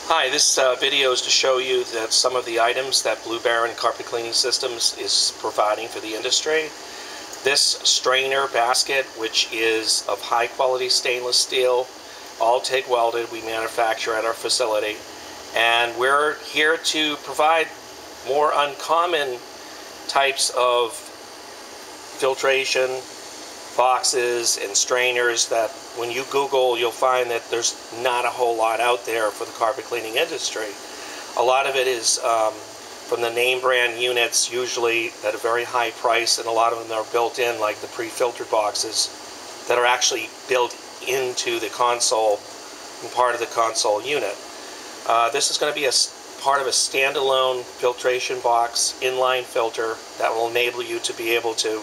Hi, this video is to show you that some of the items that Blue Baron Carpet Cleaning Systems is providing for the industry. This strainer basket, which is of high quality stainless steel, all TIG welded, we manufacture at our facility, and we're here to provide more uncommon types of filtration boxes and strainers that when you Google, you'll find that there's not a whole lot out there for the carpet cleaning industry. A lot of it is from the name brand units, usually at a very high price, and a lot of them are built in, like the pre-filtered boxes that are actually built into the console and part of the console unit. This is going to be a part of a standalone filtration box, inline filter, that will enable you to be able to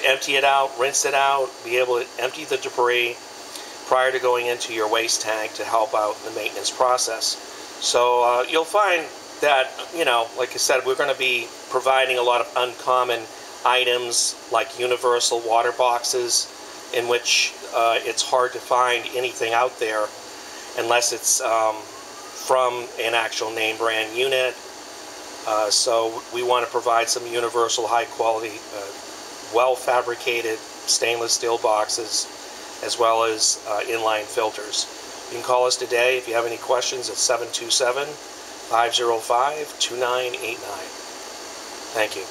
empty it out, rinse it out, be able to empty the debris prior to going into your waste tank to help out in the maintenance process. So you'll find that, like I said, we're going to be providing a lot of uncommon items like universal water boxes, in which it's hard to find anything out there unless it's from an actual name brand unit. So we want to provide some universal high quality well-fabricated stainless steel boxes, as well as inline filters. You can call us today if you have any questions at 727-505-2989. Thank you.